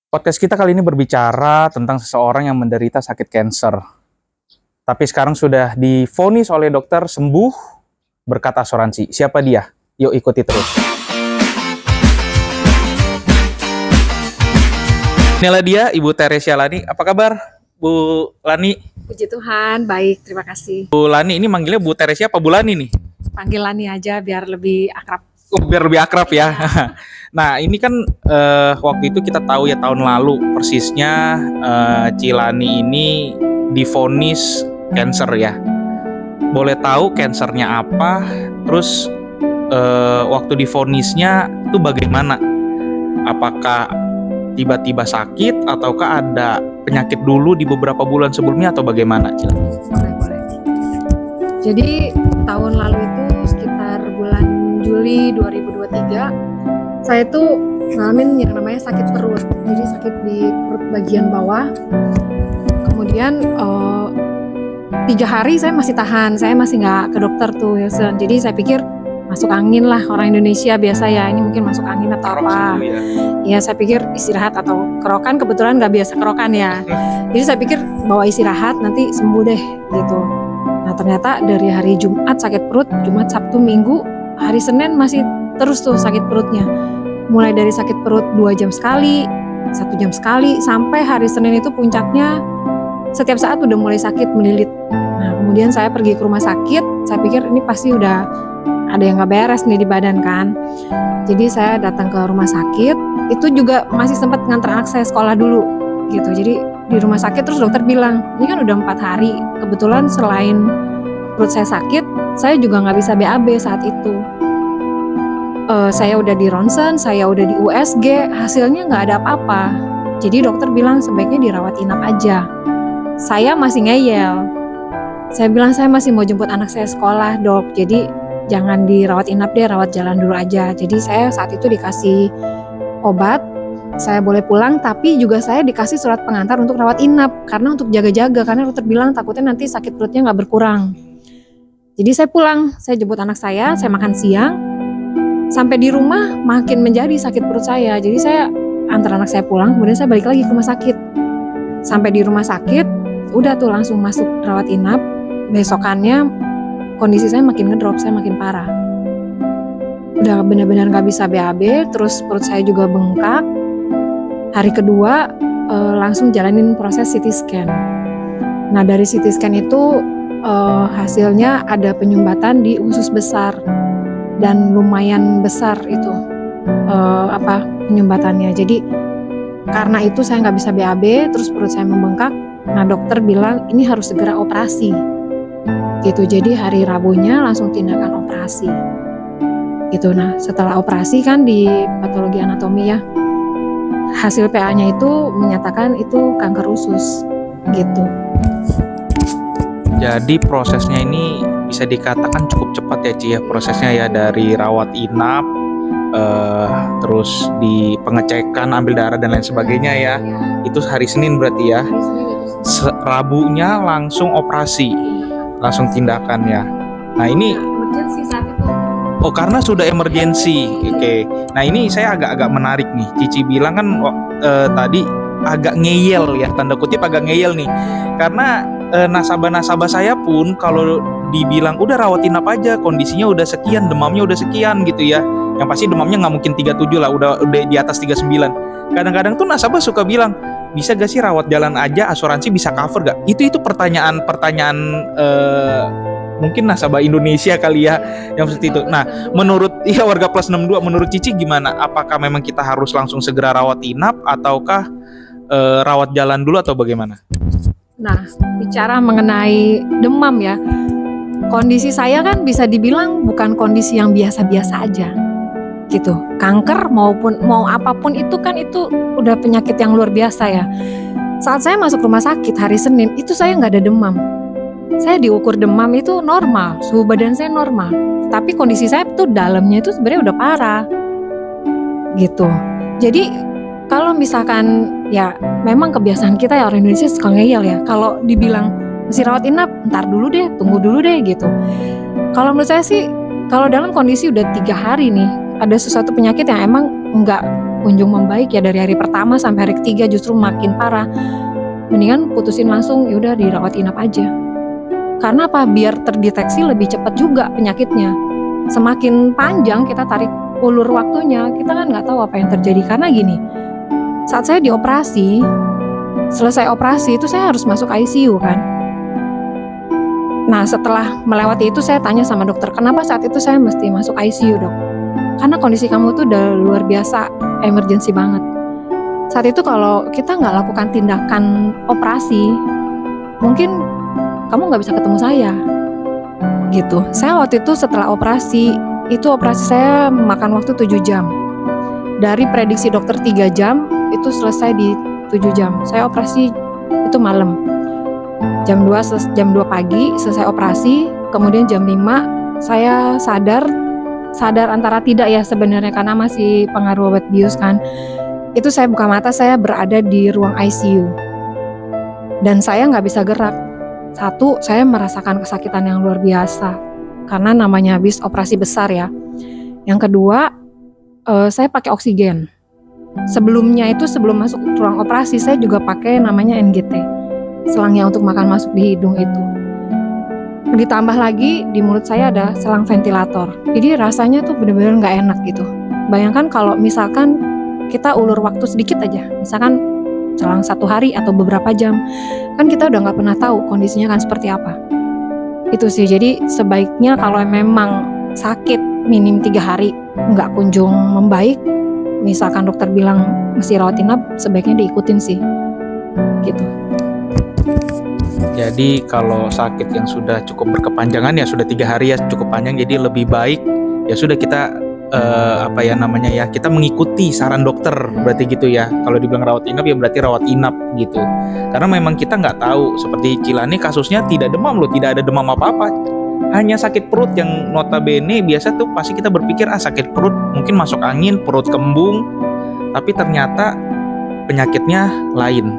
Podcast kita kali ini berbicara tentang seseorang yang menderita sakit kanker. Tapi sekarang sudah divonis oleh dokter sembuh berkat asuransi. Siapa dia? Yuk ikuti terus. Inilah dia Ibu Teresia Lani. Apa kabar Bu Lani? Puji Tuhan, baik, terima kasih. Bu Lani ini manggilnya Bu Teresia apa Bu Lani nih? Panggil Lani aja biar lebih akrab. Biar lebih akrab ya. Nah ini kan waktu itu kita tahu ya tahun lalu persisnya Cilani ini divonis kanker ya. Boleh tahu kankernya apa? Terus waktu divonisnya itu bagaimana? Apakah tiba-tiba sakit ataukah ada penyakit dulu di beberapa bulan sebelumnya atau bagaimana, Cilani? Boleh. Jadi tahun lalu itu sekitar bulan Juli 2023, saya tuh ngalamin yang namanya sakit perut. Jadi sakit di perut bagian bawah. Kemudian 3 hari saya masih tahan, saya masih nggak ke dokter tuh ya. Jadi saya pikir masuk angin lah, orang Indonesia biasa ya, ini mungkin masuk angin atau apa. Ya saya pikir istirahat atau kerokan, kebetulan nggak biasa kerokan ya. Jadi saya pikir bawa istirahat nanti sembuh deh gitu. Nah ternyata dari hari Jumat sakit perut, Jumat, Sabtu, Minggu, hari Senin masih terus tuh sakit perutnya. Mulai dari sakit perut 2 jam sekali, 1 jam sekali, sampai hari Senin itu puncaknya setiap saat udah mulai sakit melilit. Nah kemudian saya pergi ke rumah sakit, saya pikir ini pasti udah ada yang gak beres nih di badan kan. Jadi saya datang ke rumah sakit, itu juga masih sempat nganter anak saya sekolah dulu gitu. Jadi di rumah sakit terus dokter bilang, ini kan udah 4 hari. Kebetulan selain perut saya sakit, saya juga gak bisa BAB saat itu. Saya udah di ronsen, saya udah di USG, hasilnya gak ada apa-apa. Jadi dokter bilang sebaiknya dirawat inap aja. Saya masih ngeyel. Saya bilang saya masih mau jemput anak saya sekolah dok, jadi jangan dirawat inap deh, rawat jalan dulu aja. Jadi saya saat itu dikasih obat, saya boleh pulang, tapi juga saya dikasih surat pengantar untuk rawat inap karena untuk jaga-jaga, karena dokter bilang takutnya nanti sakit perutnya nggak berkurang. Jadi saya pulang, saya jemput anak saya makan siang, sampai di rumah makin menjadi sakit perut saya. Jadi saya antar anak saya pulang, kemudian saya balik lagi ke rumah sakit. Sampai di rumah sakit, udah tuh langsung masuk rawat inap. Besokannya kondisi saya makin ngedrop, saya makin parah. Udah benar-benar gak bisa BAB, terus perut saya juga bengkak. Hari kedua langsung jalanin proses CT scan. Nah dari CT scan itu hasilnya ada penyumbatan di usus besar. Dan lumayan besar itu penyumbatannya. Jadi karena itu saya gak bisa BAB, terus perut saya membengkak. Nah dokter bilang ini harus segera operasi. Gitu, jadi hari Rabunya langsung tindakan operasi gitu. Nah setelah operasi kan di patologi anatomi ya, hasil PA-nya itu menyatakan itu kanker usus gitu. Jadi prosesnya ini bisa dikatakan cukup cepat ya Ci ya, prosesnya ya, dari rawat inap terus di pengecekan, ambil darah dan lain sebagainya ya. Itu hari Senin berarti ya. Hari Senin itu Rabunya langsung operasi, langsung tindakan ya. Nah ini emergency saat itu. oh karena sudah emergency. Oke. Nah ini saya agak menarik nih. Cici bilang kan tadi agak ngeyel ya, tanda kutip agak ngeyel nih. Karena nasabah-nasabah saya pun kalau dibilang udah rawat inap aja, kondisinya udah sekian, demamnya udah sekian gitu ya. Yang pasti demamnya nggak mungkin 37 lah, udah di atas 39. Kadang-kadang tuh nasabah suka bilang, bisa gak sih rawat jalan aja, asuransi bisa cover gak? Itu pertanyaan mungkin nasabah Indonesia kali ya yang seperti itu. Nah, menurut warga plus 62, menurut Cici gimana? Apakah memang kita harus langsung segera rawat inap ataukah rawat jalan dulu atau bagaimana? Nah, bicara mengenai demam ya, kondisi saya kan bisa dibilang bukan kondisi yang biasa-biasa aja gitu. Kanker mau apapun itu kan itu udah penyakit yang luar biasa ya. Saat saya masuk rumah sakit hari Senin itu saya nggak ada demam. Saya diukur demam itu normal, suhu badan saya normal. Tapi kondisi saya tuh dalamnya itu sebenarnya udah parah gitu. Jadi kalau misalkan ya memang kebiasaan kita ya orang Indonesia suka ngeyel ya. Kalau dibilang mesti rawat inap, ntar dulu deh, tunggu dulu deh gitu. Kalau menurut saya sih, kalau dalam kondisi udah 3 hari nih, ada sesuatu penyakit yang emang kunjung membaik ya, dari hari pertama sampai hari ketiga justru makin parah, mendingan putusin langsung yaudah dirawat inap aja. Karena apa? Biar terdeteksi lebih cepat juga penyakitnya. Semakin panjang kita tarik ulur waktunya, kita kan nggak tahu apa yang terjadi. Karena gini, saat saya dioperasi, selesai operasi itu saya harus masuk ICU kan. Nah setelah melewati itu saya tanya sama dokter, kenapa saat itu saya mesti masuk ICU dok? Karena kondisi kamu tuh udah luar biasa, emergency banget. Saat itu kalau kita nggak lakukan tindakan operasi, mungkin kamu nggak bisa ketemu saya. Gitu. Saya waktu itu setelah operasi saya makan waktu 7 jam. Dari prediksi dokter 3 jam, itu selesai di 7 jam. Saya operasi itu malam. Jam 2 pagi selesai operasi, kemudian jam 5 saya sadar antara tidak ya sebenarnya karena masih pengaruh obat bius kan. Itu saya buka mata, saya berada di ruang ICU. Dan saya nggak bisa gerak. Satu, saya merasakan kesakitan yang luar biasa karena namanya habis operasi besar ya. Yang kedua, saya pakai oksigen. Sebelumnya itu sebelum masuk ruang operasi saya juga pakai namanya NGT, selangnya untuk makan masuk di hidung itu. Ditambah lagi di mulut saya ada selang ventilator. Jadi rasanya tuh benar-benar nggak enak gitu. Bayangkan kalau misalkan kita ulur waktu sedikit aja, misalkan selang 1 hari atau beberapa jam, kan kita udah nggak pernah tahu kondisinya kan seperti apa. Itu sih, jadi sebaiknya kalau memang sakit minim 3 hari nggak kunjung membaik, misalkan dokter bilang mesti rawat inap, sebaiknya diikutin sih gitu. Jadi kalau sakit yang sudah cukup berkepanjangan ya sudah 3 hari ya cukup panjang, jadi lebih baik ya sudah kita kita mengikuti saran dokter berarti gitu ya. Kalau dibilang rawat inap ya berarti rawat inap gitu. Karena memang kita nggak tahu, seperti Cilani kasusnya tidak demam loh, tidak ada demam apa-apa. Hanya sakit perut yang notabene biasa tuh pasti kita berpikir sakit perut, mungkin masuk angin, perut kembung, tapi ternyata penyakitnya lain.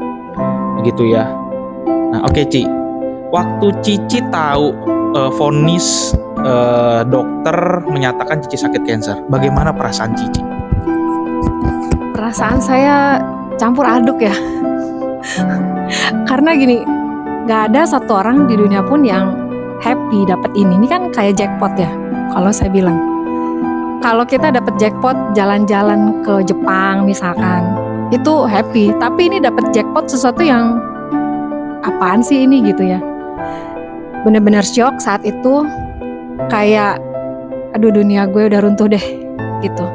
Begitu ya. Nah, oke Ci. Waktu Cici tahu vonis dokter menyatakan Cici sakit kanker, bagaimana perasaan Cici? Perasaan saya campur aduk ya. Karena gini, gak ada satu orang di dunia pun yang happy dapat ini. Ini kan kayak jackpot ya, kalau saya bilang. Kalau kita dapat jackpot jalan-jalan ke Jepang misalkan, itu happy. Tapi ini dapat jackpot sesuatu yang apaan sih ini gitu ya. Bener-bener shock saat itu. Kayak aduh dunia gue udah runtuh deh gitu.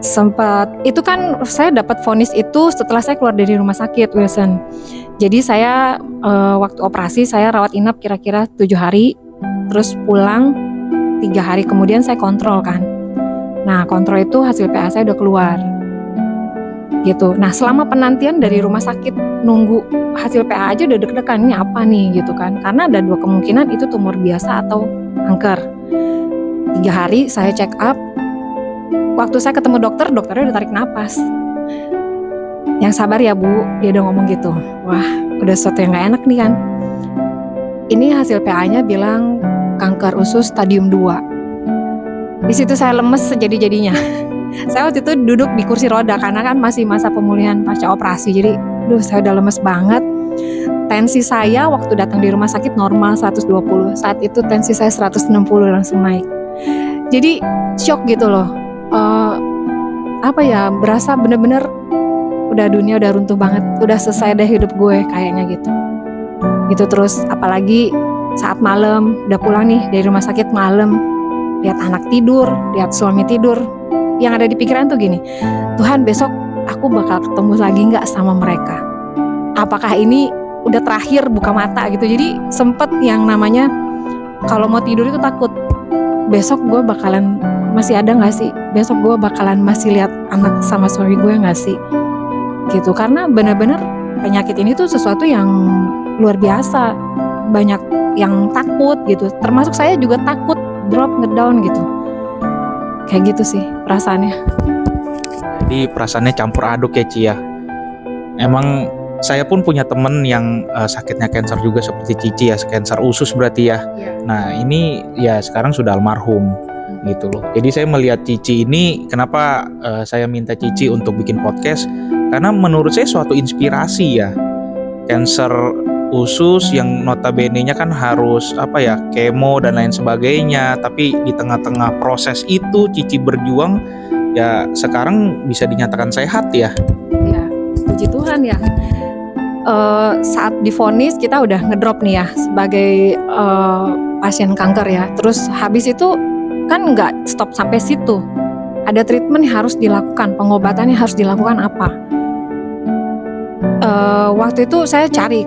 Sempat itu kan saya dapat vonis itu setelah saya keluar dari rumah sakit Wilson. Jadi saya waktu operasi saya rawat inap kira-kira 7 hari, terus pulang 3 hari kemudian saya kontrol kan. Nah kontrol itu hasil PA saya udah keluar gitu. Nah selama penantian dari rumah sakit nunggu hasil PA aja udah deg-degan, ini apa nih gitu kan. Karena ada 2 kemungkinan, itu tumor biasa atau kanker. 3 hari saya check up. Waktu saya ketemu dokter, dokternya udah tarik napas. Yang sabar ya Bu, dia udah ngomong gitu. Wah, udah sesuatu yang gak enak nih kan. Ini hasil PA-nya bilang kanker usus stadium 2. Di situ saya lemes sejadi-jadinya. Saya waktu itu duduk di kursi roda karena kan masih masa pemulihan pasca operasi. Jadi, saya udah lemes banget. Tensi saya waktu datang di rumah sakit normal 120. Saat itu tensi saya 160 langsung naik. Jadi shock gitu loh. Berasa bener-bener udah dunia udah runtuh banget. Udah selesai deh hidup gue kayaknya gitu. Gitu terus apalagi saat malam udah pulang nih dari rumah sakit malam. Lihat anak tidur, lihat suami tidur. Yang ada di pikiran tuh gini, Tuhan besok aku bakal ketemu lagi gak sama mereka? Apakah ini udah terakhir buka mata gitu? Jadi sempet yang namanya kalau mau tidur itu takut, besok gue bakalan masih ada gak sih? Besok gue bakalan masih lihat anak sama suami gue gak sih? Gitu, karena benar-benar penyakit ini tuh sesuatu yang luar biasa. Banyak yang takut gitu, termasuk saya juga takut drop ngedown gitu. Kayak gitu sih perasaannya. Jadi perasaannya campur aduk ya Ci ya. Emang saya pun punya temen yang sakitnya kanker juga seperti Cici ya, kanker usus berarti ya. Nah ini ya sekarang sudah almarhum. gitu loh. Jadi saya melihat Cici ini, kenapa saya minta Cici untuk bikin podcast, karena menurut saya suatu inspirasi ya. Cancer usus yang notabene-nya kan harus kemo dan lain sebagainya, tapi di tengah-tengah proses itu Cici berjuang ya, sekarang bisa dinyatakan sehat ya. Ya, puji Tuhan ya. Saat divonis kita udah ngedrop nih ya sebagai pasien kanker ya. Terus habis itu kan nggak stop sampai situ. Ada treatment yang harus dilakukan, pengobatannya harus dilakukan apa? Waktu itu saya cari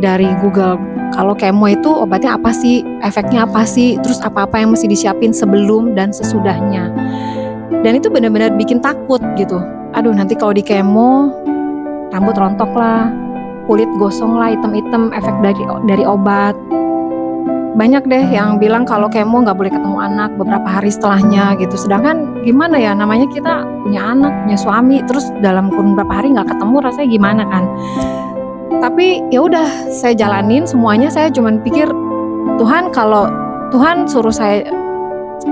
dari Google. Kalau kemo itu obatnya apa sih, efeknya apa sih, terus apa-apa yang mesti disiapin sebelum dan sesudahnya. Dan itu benar-benar bikin takut gitu. Aduh, nanti kalau di kemo rambut rontok lah, kulit gosong lah, hitam-hitam, efek dari obat. Banyak deh yang bilang kalau kemo nggak boleh ketemu anak beberapa hari setelahnya gitu. Sedangkan gimana ya, namanya kita punya anak, punya suami, terus dalam kurun beberapa hari nggak ketemu, rasanya gimana kan? Tapi ya udah, saya jalanin semuanya. Saya cuman pikir, Tuhan, kalau Tuhan suruh saya,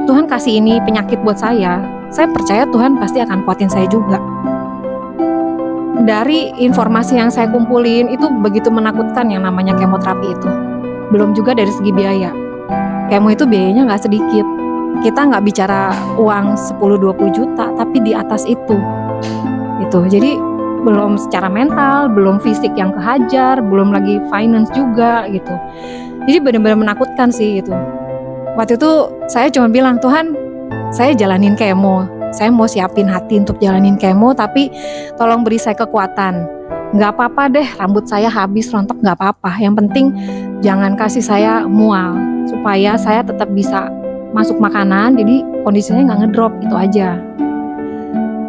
Tuhan kasih ini penyakit buat saya percaya Tuhan pasti akan kuatin saya juga. Dari informasi yang saya kumpulin itu begitu menakutkan yang namanya kemoterapi itu. Belum juga dari segi biaya. Kemo itu biayanya nggak sedikit. Kita nggak bicara uang 10-20 juta, tapi di atas itu. Gitu. Jadi belum secara mental, belum fisik yang kehajar, belum lagi finance juga gitu. Jadi benar-benar menakutkan sih gitu. Waktu itu saya cuma bilang, Tuhan, saya jalanin kemo. Saya mau siapin hati untuk jalanin kemo, tapi tolong beri saya kekuatan. Nggak apa-apa deh, rambut saya habis rontok, nggak apa-apa. Yang penting jangan kasih saya mual, supaya saya tetap bisa masuk makanan, jadi kondisinya nggak ngedrop, itu aja.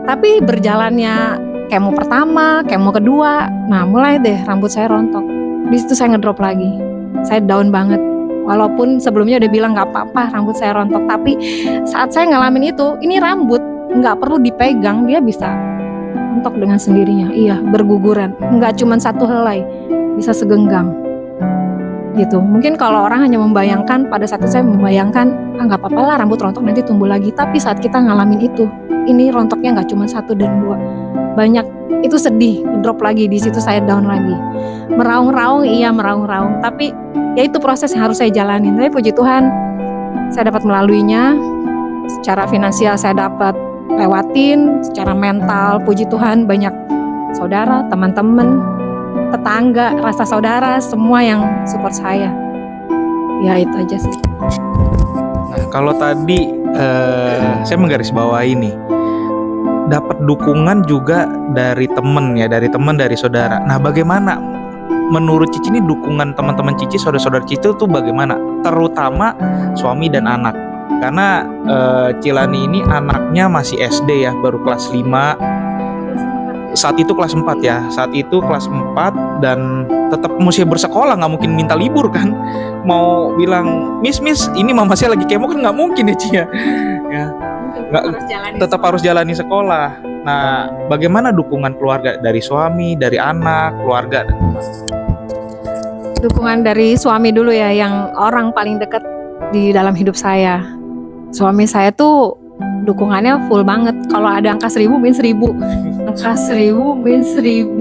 Tapi berjalannya kemo pertama, kemo kedua, nah mulai deh rambut saya rontok. Di situ saya ngedrop lagi, saya down banget. Walaupun sebelumnya udah bilang nggak apa-apa rambut saya rontok, tapi saat saya ngalamin itu, ini rambut nggak perlu dipegang, dia bisa rontok dengan sendirinya. Iya, berguguran, nggak cuma satu helai, bisa segenggam gitu. Mungkin kalau orang hanya membayangkan, pada saat itu saya membayangkan nggak apa-apa lah rambut rontok nanti tumbuh lagi. Tapi saat kita ngalamin itu, ini rontoknya nggak cuma 1 dan 2, banyak. Itu sedih, drop lagi, di situ saya down lagi, meraung-raung, tapi ya itu proses yang harus saya jalanin. Tapi puji Tuhan saya dapat melaluinya. Secara finansial saya dapat lewatin, secara mental puji Tuhan banyak saudara, teman-teman, tetangga, rasa saudara, semua yang support saya. Ya itu aja sih. Nah, kalau tadi saya menggarisbawahi nih, dapat dukungan juga dari teman ya, dari saudara. Nah, bagaimana menurut Cici ini dukungan teman-teman Cici, saudara-saudara Cici itu bagaimana? Terutama suami dan anak. Karena Cilani ini anaknya masih SD ya, baru kelas 5. Saat itu kelas 4 ya. Saat itu kelas 4 dan tetap mesti bersekolah, nggak mungkin minta libur kan. Mau bilang, Miss, ini mama saya lagi kemo kan nggak mungkin ya Ci ya. Tetap harus jalani sekolah. Nah, bagaimana dukungan keluarga dari suami, dari anak, keluarga? Dukungan dari suami dulu ya, yang orang paling dekat di dalam hidup saya. Suami saya tuh dukungannya full banget. Kalau ada angka 1000 min 1000. Angka 1000 min 1000.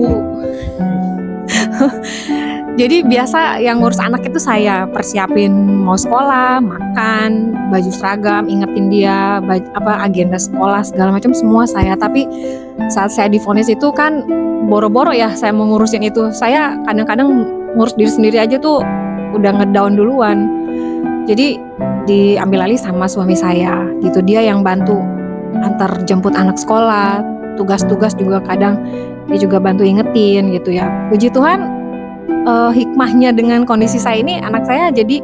Jadi biasa yang ngurus anak itu saya, persiapin mau sekolah, makan, baju seragam, ingetin dia agenda sekolah segala macam, semua saya. Tapi saat saya divonis itu kan boro-boro ya saya mau ngurusin itu. Saya kadang-kadang ngurus diri sendiri aja tuh udah ngedown duluan. Jadi diambil alih sama suami saya gitu. Dia yang bantu antar jemput anak sekolah, tugas-tugas juga kadang dia juga bantu ingetin gitu ya. Puji Tuhan, hikmahnya dengan kondisi saya ini, anak saya jadi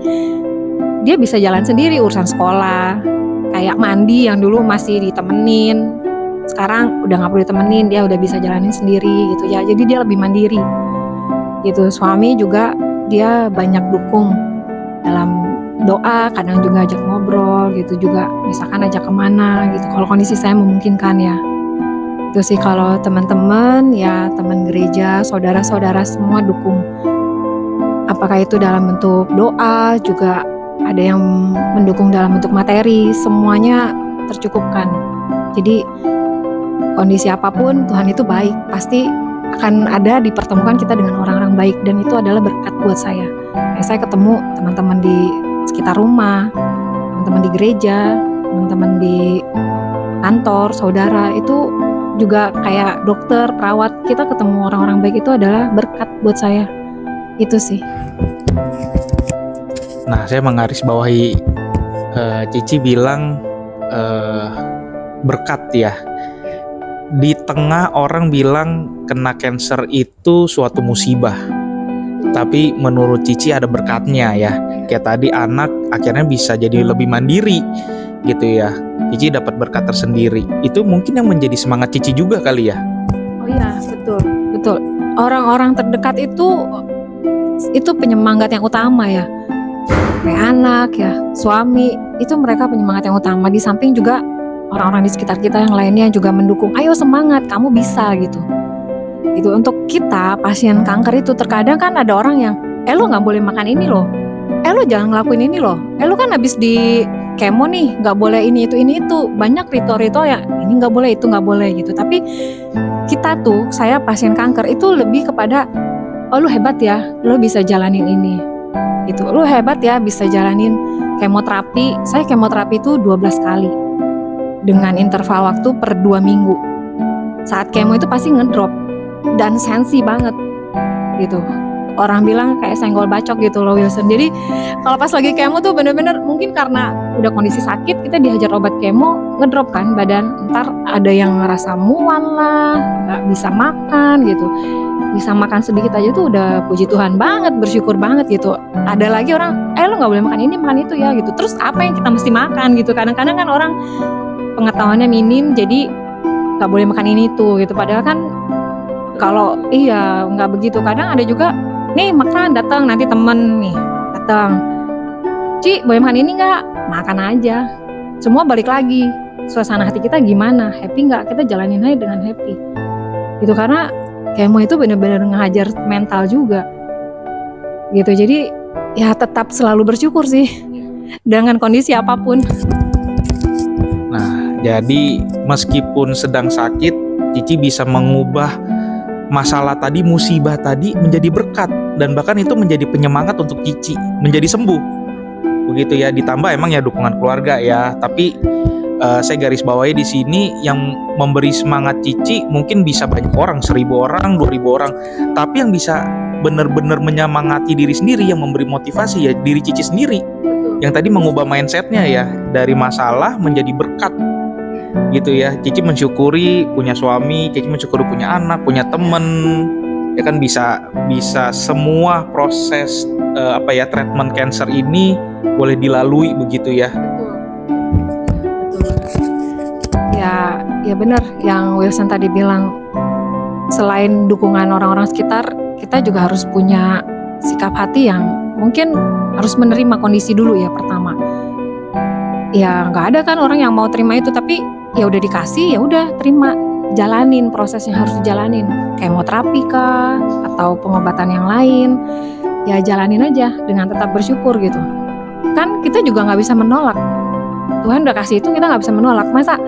dia bisa jalan sendiri urusan sekolah. Kayak mandi yang dulu masih ditemenin, sekarang udah nggak perlu ditemenin, dia udah bisa jalanin sendiri gitu ya. Jadi dia lebih mandiri gitu. Suami juga dia banyak dukung dalam doa, kadang juga ajak ngobrol gitu juga, misalkan ajak kemana gitu kalau kondisi saya memungkinkan ya. Itu sih kalau teman-teman ya, teman gereja, saudara-saudara semua dukung. Apakah itu dalam bentuk doa, juga ada yang mendukung dalam bentuk materi, semuanya tercukupkan. Jadi kondisi apapun Tuhan itu baik, pasti akan ada dipertemukan kita dengan orang-orang baik, dan itu adalah berkat buat saya. Saya ketemu teman-teman di sekitar rumah, teman-teman di gereja, teman-teman di kantor, saudara, itu juga kayak dokter, perawat, kita ketemu orang-orang baik itu adalah berkat buat saya. Itu sih. Nah, saya menggarisbawahi Cici bilang berkat ya. Di tengah orang bilang kena cancer itu suatu musibah, tapi menurut Cici ada berkatnya ya. Kayak tadi anak akhirnya bisa jadi lebih mandiri gitu ya. Cici dapat berkat tersendiri. Itu mungkin yang menjadi semangat Cici juga kali ya. Oh iya, betul. Orang-orang terdekat itu penyemangat yang utama ya. Kayak anak ya, suami, itu mereka penyemangat yang utama. Di samping juga orang-orang di sekitar kita yang lainnya juga mendukung. Ayo semangat, kamu bisa gitu. Itu untuk kita pasien kanker itu terkadang kan ada orang yang, lo nggak boleh makan ini loh, lo jangan ngelakuin ini loh, lo kan habis di kemo nih, nggak boleh ini itu. Banyak ritual-ritual yang ini nggak boleh, itu nggak boleh gitu. Tapi kita tuh, saya pasien kanker itu lebih kepada, oh lu hebat ya, lu bisa jalanin ini. Gitu. Lu hebat ya bisa jalanin kemoterapi. Saya kemoterapi itu 12 kali dengan interval waktu per 2 minggu. Saat kemo itu pasti ngedrop dan sensi banget gitu. Orang bilang kayak senggol bacok gitu loh Wilson. Jadi kalau pas lagi kemo tuh bener-bener mungkin karena udah kondisi sakit, kita dihajar obat kemo, ngedrop kan badan. Ntar ada yang ngerasa mual lah, gak bisa makan gitu. Bisa makan sedikit aja tuh udah puji Tuhan banget, bersyukur banget gitu. Ada lagi orang, lo gak boleh makan ini, makan itu ya gitu. Terus apa yang kita mesti makan gitu. Kadang-kadang kan orang pengetahuannya minim, jadi gak boleh makan ini itu gitu. Padahal kan kalau iya gak begitu. Kadang ada juga, nih makan, datang nanti temen nih datang, Ci boleh makan ini nggak? Makan aja, semua balik lagi suasana hati kita gimana, happy nggak, kita jalanin aja dengan happy gitu. Karena kemo itu benar-benar ngehajar mental juga gitu. Jadi ya tetap selalu bersyukur sih dengan kondisi apapun. Nah, jadi meskipun sedang sakit, Cici bisa mengubah masalah tadi, musibah tadi menjadi berkat, dan bahkan itu menjadi penyemangat untuk Cici menjadi sembuh begitu ya. Ditambah emang ya dukungan keluarga ya, tapi saya garis bawahi di sini yang memberi semangat Cici mungkin bisa banyak orang, 1000 orang, 2000 orang, tapi yang bisa benar-benar menyemangati diri sendiri, yang memberi motivasi ya diri Cici sendiri, yang tadi mengubah mindsetnya ya dari masalah menjadi berkat gitu ya. Cici mensyukuri punya suami, Cici mensyukuri punya anak, punya temen, ya kan bisa semua proses treatment cancer ini boleh dilalui begitu ya. Betul. Ya benar yang Wilson tadi bilang. Selain dukungan orang-orang sekitar, kita juga harus punya sikap hati yang mungkin harus menerima kondisi dulu ya pertama. Ya nggak ada kan orang yang mau terima itu, tapi ya udah dikasih, ya udah terima, jalanin proses yang harus dijalanin, kemoterapi kah atau pengobatan yang lain, ya jalanin aja dengan tetap bersyukur gitu. Kan kita juga nggak bisa menolak, Tuhan udah kasih itu kita nggak bisa menolak. Masa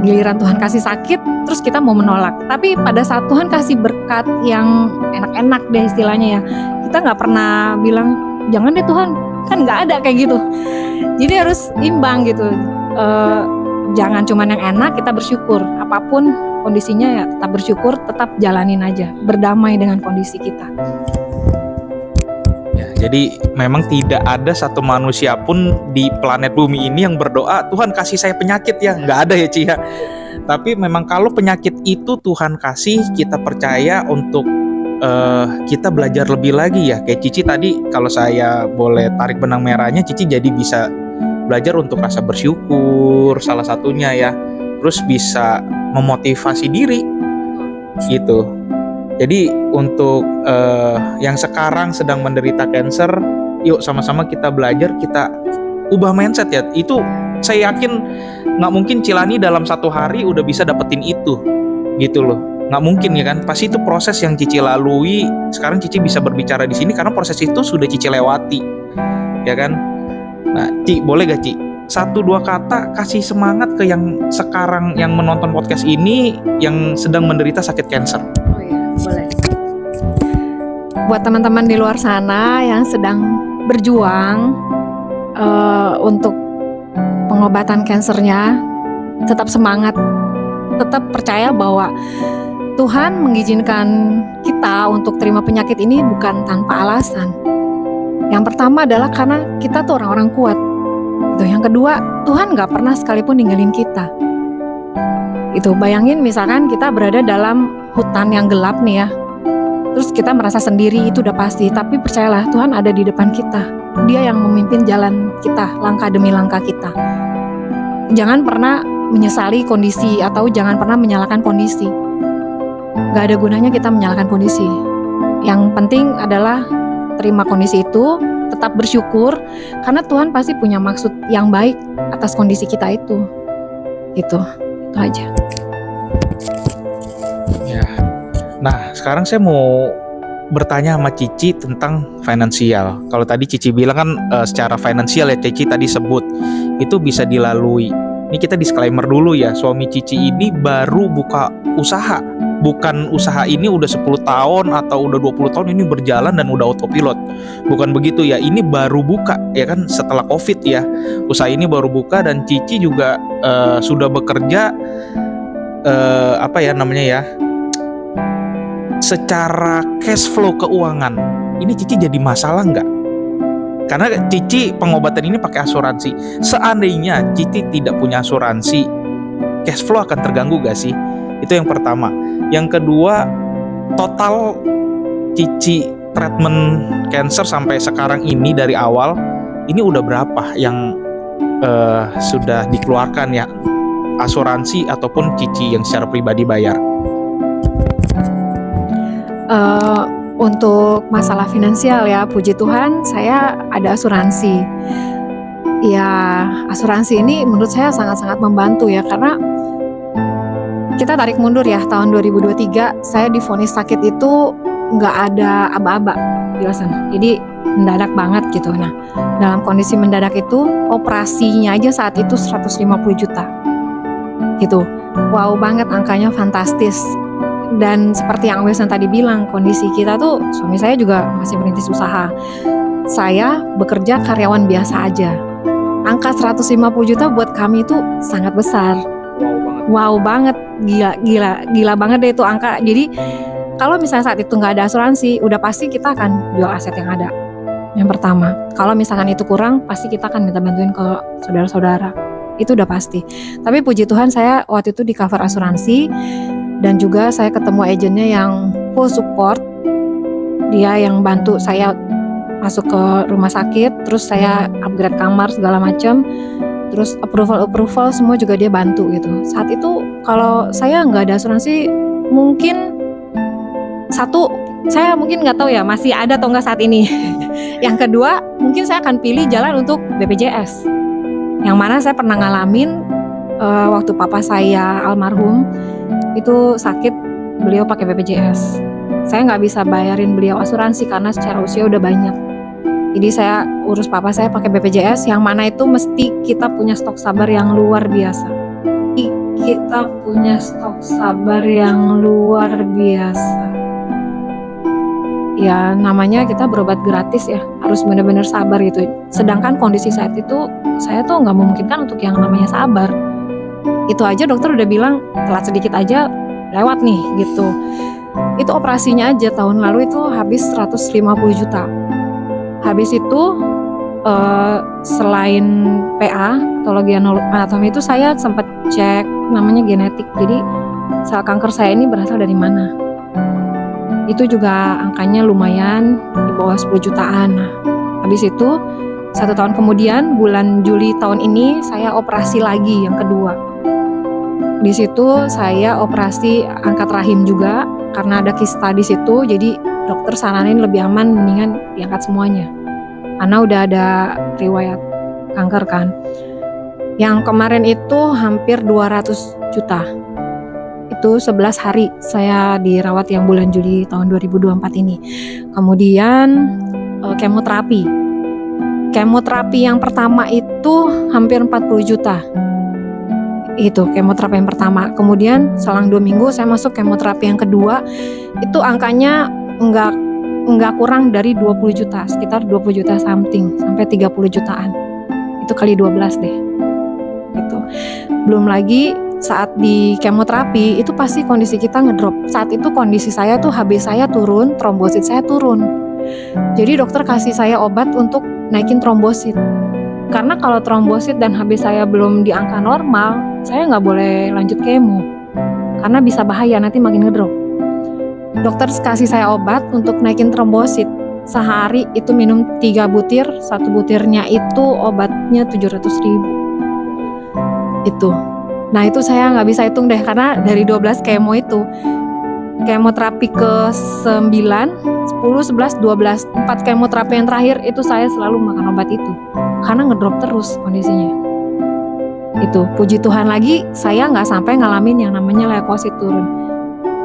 giliran Tuhan kasih sakit terus kita mau menolak? Tapi pada saat Tuhan kasih berkat yang enak-enak deh istilahnya ya, kita nggak pernah bilang jangan deh Tuhan, kan nggak ada kayak gitu. Jadi harus imbang gitu. Jangan cuman yang enak, kita bersyukur. Apapun kondisinya ya tetap bersyukur, tetap jalanin aja, berdamai dengan kondisi kita. Ya, jadi memang tidak ada satu manusia pun di planet bumi ini yang berdoa, Tuhan kasih saya penyakit ya. Nggak ada ya Ci ya. Tapi memang kalau penyakit itu Tuhan kasih, kita percaya untuk kita belajar lebih lagi ya. Kayak Cici tadi, kalau saya boleh tarik benang merahnya, Cici jadi bisa belajar untuk rasa bersyukur salah satunya ya, terus bisa memotivasi diri gitu. Jadi untuk yang sekarang sedang menderita cancer, yuk sama-sama kita belajar, kita ubah mindset ya. Itu saya yakin nggak mungkin Cilani dalam 1 hari udah bisa dapetin itu gitu loh, nggak mungkin ya kan. Pasti itu proses yang Cici lalui. Sekarang Cici bisa berbicara di sini karena proses itu sudah Cici lewati ya kan. Nah, Ci, boleh gak Ci? 1-2 kata kasih semangat ke yang sekarang yang menonton podcast ini yang sedang menderita sakit kanker. Oh iya, boleh. Buat teman-teman di luar sana yang sedang berjuang untuk pengobatan kansernya, tetap semangat, tetap percaya bahwa Tuhan mengizinkan kita untuk terima penyakit ini bukan tanpa alasan. Yang pertama adalah karena kita tuh orang-orang kuat. Itu. Yang kedua, Tuhan gak pernah sekalipun ninggalin kita. Itu, bayangin misalkan kita berada dalam hutan yang gelap nih ya. Terus kita merasa sendiri, itu udah pasti. Tapi percayalah, Tuhan ada di depan kita. Dia yang memimpin jalan kita, langkah demi langkah kita. Jangan pernah menyesali kondisi atau jangan pernah menyalahkan kondisi. Gak ada gunanya kita menyalahkan kondisi. Yang penting adalah terima kondisi itu, tetap bersyukur karena Tuhan pasti punya maksud yang baik atas kondisi kita itu. Itu aja. Ya. Nah, sekarang saya mau bertanya sama Cici tentang finansial. Kalau tadi Cici bilang kan secara finansial ya Cici tadi sebut itu bisa dilalui. Ini kita disclaimer dulu ya, suami Cici ini baru buka usaha. Bukan usaha ini udah 10 tahun atau udah 20 tahun ini berjalan dan udah autopilot. Bukan begitu ya, ini baru buka ya kan setelah Covid ya. Usaha ini baru buka dan Cici juga sudah bekerja secara cash flow keuangan. Ini Cici jadi masalah nggak? Karena Cici pengobatan ini pakai asuransi. Seandainya Cici tidak punya asuransi, cash flow akan terganggu gak sih? Itu yang pertama. Yang kedua, total Cici treatment cancer sampai sekarang ini dari awal ini udah berapa yang sudah dikeluarkan ya, asuransi ataupun Cici yang secara pribadi bayar? Untuk masalah finansial ya, puji Tuhan saya ada asuransi. Ya, asuransi ini menurut saya sangat-sangat membantu ya, karena kita tarik mundur ya, tahun 2023 saya divonis sakit itu nggak ada aba-aba jelasan. Jadi mendadak banget gitu. Nah, dalam kondisi mendadak itu operasinya aja saat itu 150 juta. Gitu. Wow banget, angkanya fantastis. Dan seperti yang Wilson tadi bilang, kondisi kita tuh, suami saya juga masih merintis usaha. Saya bekerja karyawan biasa aja. Angka 150 juta buat kami itu sangat besar. Wow banget, gila banget deh itu angka. Jadi kalau misalnya saat itu nggak ada asuransi, udah pasti kita akan jual aset yang ada. Yang pertama, kalau misalkan itu kurang, pasti kita akan minta bantuin ke saudara-saudara. Itu udah pasti. Tapi puji Tuhan saya waktu itu di cover asuransi. Dan juga saya ketemu agennya yang full support. Dia yang bantu saya masuk ke rumah sakit, terus saya upgrade kamar segala macam, terus approval semua juga dia bantu gitu. Saat itu kalau saya nggak ada asuransi, mungkin saya mungkin nggak tahu ya masih ada atau nggak saat ini. Yang kedua, mungkin saya akan pilih jalan untuk BPJS. Yang mana saya pernah ngalamin waktu papa saya almarhum itu sakit, beliau pakai BPJS. Saya nggak bisa bayarin beliau asuransi karena secara usia udah banyak. Jadi saya urus papa saya pakai BPJS, yang mana itu mesti kita punya stok sabar yang luar biasa. Kita punya stok sabar yang luar biasa. Ya namanya kita berobat gratis ya, harus benar-benar sabar gitu. Sedangkan kondisi saat itu saya tuh nggak memungkinkan untuk yang namanya sabar. Itu aja dokter udah bilang telat sedikit aja lewat nih gitu. Itu operasinya aja tahun lalu itu habis 150 juta. Habis itu selain PA, patologi anatomi itu saya sempat cek namanya genetik. Jadi sel kanker saya ini berasal dari mana. Itu juga angkanya lumayan di bawah 10 jutaan. Nah, habis itu 1 tahun kemudian bulan Juli tahun ini saya operasi lagi yang kedua. Di situ saya operasi angkat rahim juga karena ada kista di situ, jadi dokter saranin lebih aman mendingan diangkat semuanya. Karena udah ada riwayat kanker kan. Yang kemarin itu hampir 200 juta. Itu 11 hari saya dirawat yang bulan Juli tahun 2024 ini. Kemudian kemoterapi. kemoterapi yang pertama itu hampir 40 juta. Itu kemoterapi yang pertama. Kemudian selang 2 minggu saya masuk kemoterapi yang kedua. Itu angkanya nggak kurang dari 20 juta, sekitar 20 juta something sampai 30 jutaan. Itu kali 12 deh. Itu. Belum lagi saat di kemoterapi itu pasti kondisi kita ngedrop. Saat itu kondisi saya tuh HB saya turun, trombosit saya turun. Jadi dokter kasih saya obat untuk naikin trombosit. Karena kalau trombosit dan HB saya belum di angka normal, saya nggak boleh lanjut kemo. Karena bisa bahaya, nanti makin ngedrop. Dokter kasih saya obat untuk naikin trombosit. Sehari itu minum 3 butir, 1 butirnya itu obatnya 700.000. Itu. Nah itu saya nggak bisa hitung deh, karena dari 12 kemo itu, kemoterapi ke 9, 10, 11, 12, 4 kemoterapi yang terakhir itu saya selalu makan obat itu. Karena ngedrop terus kondisinya. Itu, puji Tuhan lagi saya nggak sampai ngalamin yang namanya leukosit turun.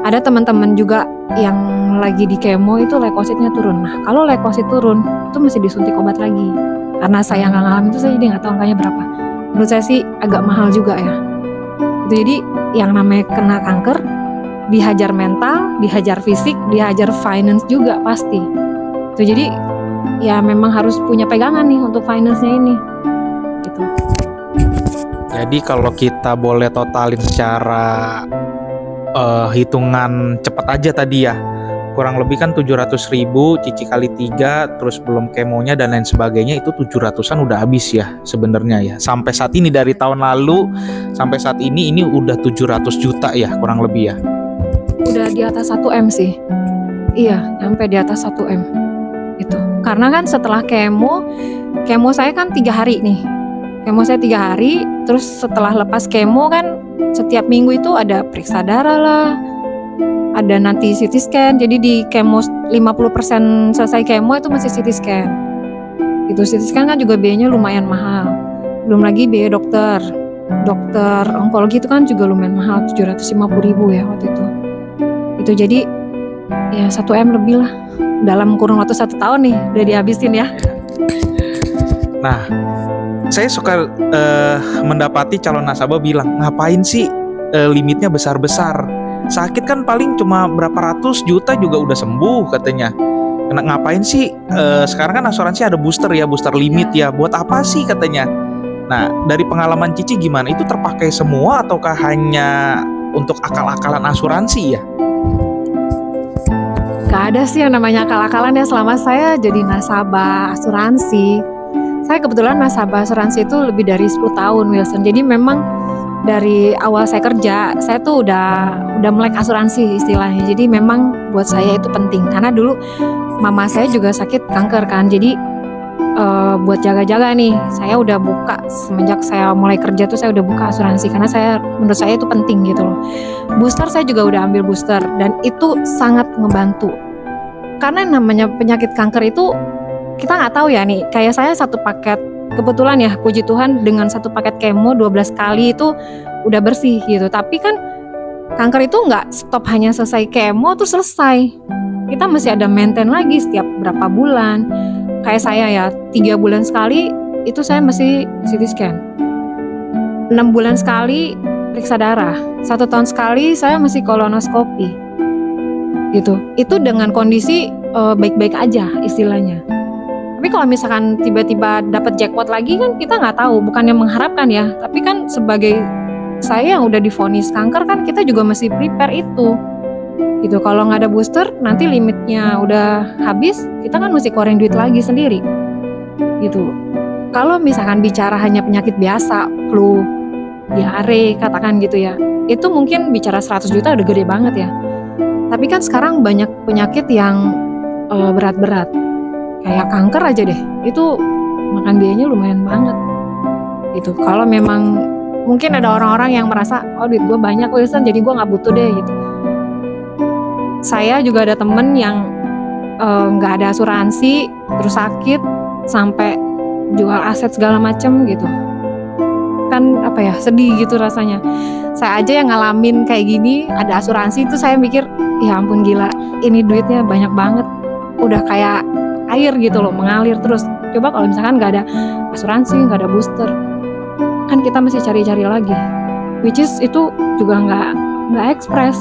Ada teman-teman juga yang lagi di kemo itu leukositnya turun. Nah kalau leukosit turun, itu mesti disuntik obat lagi. Karena saya nggak ngalamin itu, saya jadi nggak tahu angkanya berapa. Menurut saya sih agak mahal juga ya. Jadi yang namanya kena kanker, dihajar mental, dihajar fisik, dihajar finance juga pasti. Itu jadi ya memang harus punya pegangan nih untuk finance-nya ini. Gitu. Jadi kalau kita boleh totalin secara hitungan cepat aja tadi ya, kurang lebih kan 700.000 cici kali 3, terus belum kemonya dan lain sebagainya, itu 700-an udah habis ya sebenarnya ya. Sampai saat ini dari tahun lalu sampai saat ini udah 700 juta ya kurang lebih ya. Udah di atas 1M sih. Iya, sampai di atas 1M. Itu. Karena kan setelah kemo saya kan 3 hari nih. Kemo saya 3 hari, terus setelah lepas kemo kan setiap minggu itu ada periksa darah lah, ada nanti CT scan. Jadi di kemo 50% selesai kemo itu masih CT scan. Itu CT scan kan juga biayanya lumayan mahal. Belum lagi biaya dokter onkologi itu kan juga lumayan mahal, 750.000 ya waktu itu. Itu jadi ya 1M lebih lah dalam kurun waktu 1 tahun nih udah dihabisin ya. Nah, saya suka mendapati calon nasabah bilang, ngapain sih limitnya besar-besar? Sakit kan paling cuma berapa ratus juta juga udah sembuh katanya. Ngapain sih? Sekarang kan asuransi ada booster ya, booster limit ya. Buat apa sih katanya? Nah, dari pengalaman Cici gimana? Itu terpakai semua ataukah hanya untuk akal-akalan asuransi ya? Gak ada sih yang namanya akal-akalan ya selama saya jadi nasabah asuransi. Saya kebetulan nasabah asuransi itu lebih dari 10 tahun Wilson. Jadi memang dari awal saya kerja, saya tuh udah melek asuransi istilahnya. Jadi memang buat saya itu penting. Karena dulu mama saya juga sakit kanker kan. Jadi buat jaga-jaga nih, saya udah buka semenjak saya mulai kerja tuh saya udah buka asuransi. Karena menurut saya itu penting gitu loh. Booster saya juga udah ambil booster dan itu sangat ngebantu. Karena namanya penyakit kanker itu kita nggak tahu ya nih, kayak saya 1 paket, kebetulan ya puji Tuhan dengan 1 paket kemo 12 kali itu udah bersih gitu. Tapi kan kanker itu nggak stop hanya selesai kemo terus selesai. Kita masih ada maintain lagi setiap berapa bulan. Kayak saya ya 3 bulan sekali itu saya mesti CT scan, 6 bulan sekali periksa darah, 1 tahun sekali saya mesti kolonoskopi gitu. Itu dengan kondisi baik-baik aja istilahnya. Tapi kalau misalkan tiba-tiba dapat jackpot lagi kan kita nggak tahu, bukannya mengharapkan ya, tapi kan sebagai saya yang udah divonis kanker kan kita juga masih prepare itu gitu. Kalau nggak ada booster nanti limitnya udah habis, kita kan mesti keluarin duit lagi sendiri gitu. Kalau misalkan bicara hanya penyakit biasa, flu, diare katakan gitu ya, itu mungkin bicara 100 juta udah gede banget ya. Tapi kan sekarang banyak penyakit yang berat-berat. Kayak kanker aja deh, itu makan biayanya lumayan banget gitu. Kalau memang mungkin ada orang-orang yang merasa, oh duit gue banyak Wilson, jadi gue gak butuh deh gitu. Saya juga ada temen yang gak ada asuransi, terus sakit, sampai jual aset segala macem gitu. Kan apa ya, sedih gitu rasanya. Saya aja yang ngalamin kayak gini, ada asuransi itu saya mikir, ya ampun gila, ini duitnya banyak banget. Udah kayak air gitu loh, mengalir terus. Coba kalau misalkan nggak ada asuransi, nggak ada booster, kan kita mesti cari-cari lagi, which is itu juga nggak ekspres.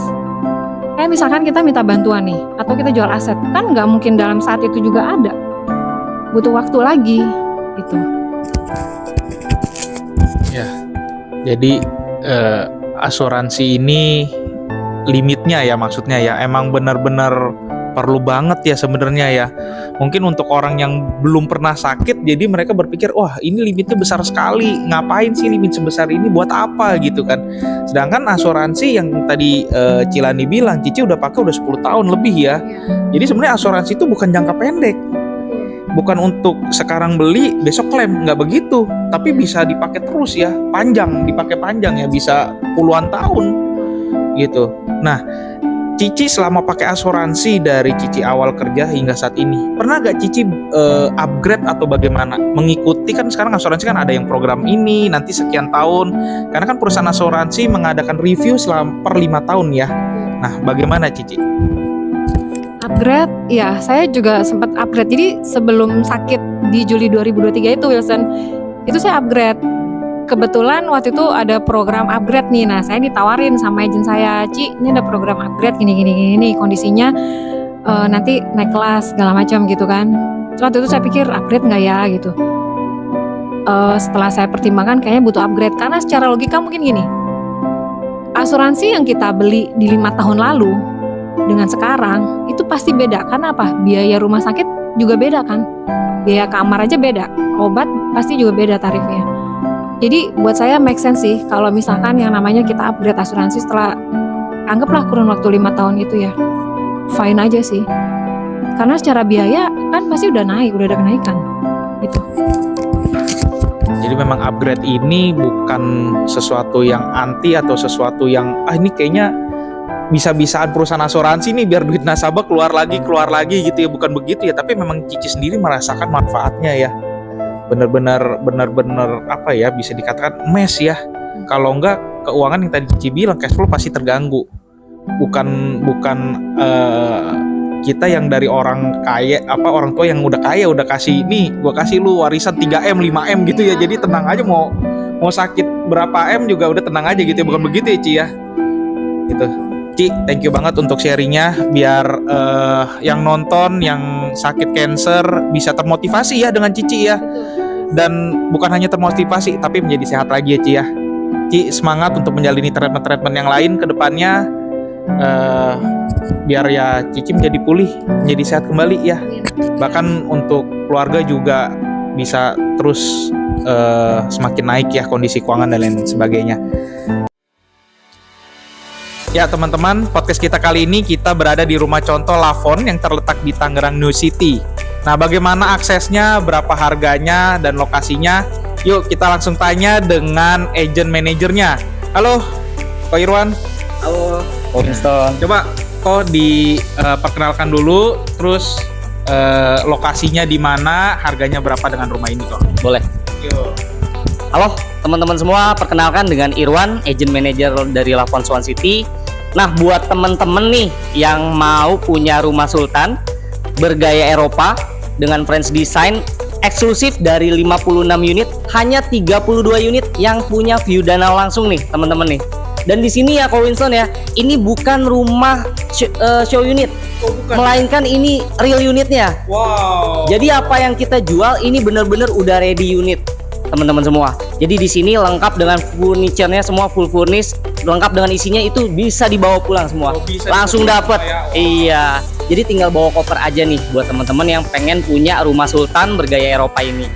Kayak misalkan kita minta bantuan nih, atau kita jual aset, kan nggak mungkin dalam saat itu juga ada, butuh waktu lagi gitu. Ya, jadi asuransi ini limitnya ya, maksudnya ya emang benar-benar perlu banget ya sebenarnya ya. Mungkin untuk orang yang belum pernah sakit, jadi mereka berpikir, wah ini limitnya besar sekali, ngapain sih limit sebesar ini, buat apa gitu kan. Sedangkan asuransi yang tadi Cilani bilang, Cici udah pakai udah 10 tahun lebih ya. Jadi sebenarnya asuransi itu bukan jangka pendek, bukan untuk sekarang beli besok klaim, nggak begitu, tapi bisa dipakai terus ya, dipakai panjang ya, bisa puluhan tahun gitu. Nah, Cici selama pakai asuransi dari Cici awal kerja hingga saat ini, pernah gak Cici upgrade atau bagaimana? Mengikuti kan sekarang asuransi kan ada yang program ini nanti sekian tahun, karena kan perusahaan asuransi mengadakan review selama per 5 tahun ya. Nah, bagaimana Cici? Upgrade, ya saya juga sempat upgrade. Jadi sebelum sakit di Juli 2023 itu Wilson, itu saya upgrade. Kebetulan waktu itu ada program upgrade nih. Nah, saya ditawarin sama agent saya, Ci, ini ada program upgrade gini, kondisinya nanti naik kelas segala macam gitu kan. Terus waktu itu saya pikir upgrade nggak ya gitu. Setelah saya pertimbangkan kayaknya butuh upgrade, karena secara logika mungkin gini, asuransi yang kita beli di 5 tahun lalu dengan sekarang itu pasti beda. Karena apa? Biaya rumah sakit juga beda kan, biaya kamar aja beda, obat pasti juga beda tarifnya. Jadi buat saya make sense sih kalau misalkan yang namanya kita upgrade asuransi setelah anggaplah kurun waktu 5 tahun itu ya, fine aja sih. Karena secara biaya kan pasti udah ada kenaikan gitu. Jadi memang upgrade ini bukan sesuatu yang anti atau sesuatu yang ini kayaknya bisa-bisaan perusahaan asuransi nih biar duit nasabah keluar lagi gitu ya, bukan begitu ya. Tapi memang Cici sendiri merasakan manfaatnya ya. Bener-bener apa ya, bisa dikatakan emes ya. Kalau enggak, keuangan yang tadi Cici bilang, cash flow pasti terganggu. Bukan kita yang dari orang kaya, orang tua yang udah kaya udah kasih nih, gua kasih lu warisan 3M 5M gitu ya. Jadi tenang aja, mau sakit berapa M juga udah tenang aja gitu ya. Bukan begitu ya Ci ya. Gitu. Ci, thank you banget untuk sharingnya, biar yang nonton yang sakit cancer bisa termotivasi ya dengan Cici ya. Dan bukan hanya termotivasi tapi menjadi sehat lagi ya Ci ya. Ci, semangat untuk menjalani treatment yang lain ke depannya, biar ya Cici menjadi pulih, menjadi sehat kembali ya. Bahkan untuk keluarga juga bisa terus semakin naik ya kondisi keuangan dan lain sebagainya. Ya teman-teman, podcast kita kali ini kita berada di rumah contoh Lafon yang terletak di Tangerang New City. Nah, bagaimana aksesnya, berapa harganya, dan lokasinya? Yuk kita langsung tanya dengan agent manajernya. Halo, Ko Irwan. Halo, Ko Winston. Coba Ko diperkenalkan dulu, terus lokasinya di mana, harganya berapa dengan rumah ini Ko? Boleh. Yuk. Halo teman-teman semua, perkenalkan dengan Irwan, agent manager dari Lafon Swan City. Nah, buat teman-teman nih yang mau punya rumah sultan bergaya Eropa dengan French design eksklusif dari 56 unit, hanya 32 unit yang punya view danau langsung nih teman-teman nih. Dan di sini ya Ko Winston ya, ini bukan rumah show unit, melainkan ini real unitnya. Wow. Jadi apa yang kita jual ini benar-benar udah ready unit teman-teman semua. Jadi di sini lengkap dengan furniture-nya semua full furnish, lengkap dengan isinya, itu bisa dibawa pulang semua. Langsung dapat. Ya. Wow. Iya. Jadi tinggal bawa koper aja nih buat teman-teman yang pengen punya rumah sultan bergaya Eropa ini.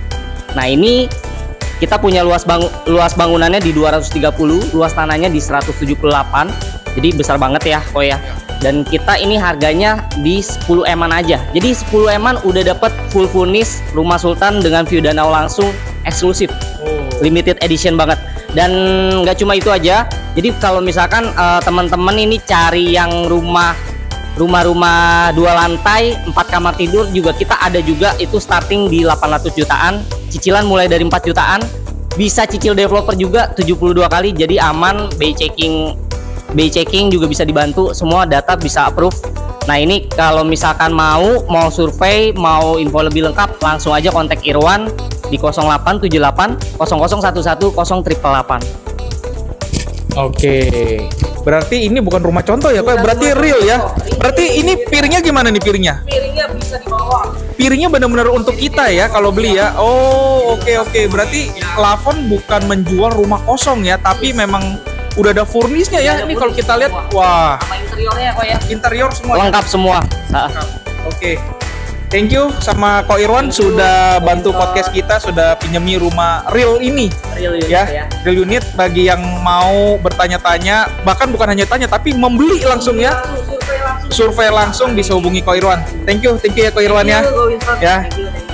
Nah, ini kita punya luas bangunannya di 230, luas tanahnya di 178. Jadi besar banget ya, Ko ya. Dan kita ini harganya di 10 M-an aja. Jadi 10 M-an udah dapat full furnish rumah sultan dengan view danau langsung eksklusif. Limited edition banget. Dan nggak cuma itu aja. Jadi kalau misalkan teman-teman ini cari yang rumah 2 lantai 4 kamar tidur juga, kita ada juga, itu starting di 800 jutaan, cicilan mulai dari 4 jutaan, bisa cicil developer juga 72 kali, jadi aman. BI checking juga bisa dibantu, semua data bisa approve. Nah ini kalau misalkan mau survei, mau info lebih lengkap, langsung aja kontak Irwan di 0878 0011 0888. Oke. Berarti ini bukan rumah contoh ya, Kak? Berarti real ya. Berarti ini piringnya gimana nih piringnya? Piringnya bisa dibawa. Piringnya benar-benar untuk kita ya kalau beli ya. Oh, oke. Berarti Lavon bukan menjual rumah kosong ya, tapi memang udah ada furnisnya ya. Ini kalau kita lihat, wah, Sama interiornya kok ya. interior semua. Lengkap semua. Oke. Thank you sama Ko Irwan sudah bantu podcast kita, sudah pinjami rumah real ini. Real unit Ya, ya. real unit bagi yang mau bertanya-tanya, bahkan bukan hanya tanya tapi membeli langsung ya. Survei langsung bisa hubungi Ko Irwan. Thank you ya Ko Irwan ya. Thank you, Go Winston. Ya. Thank you.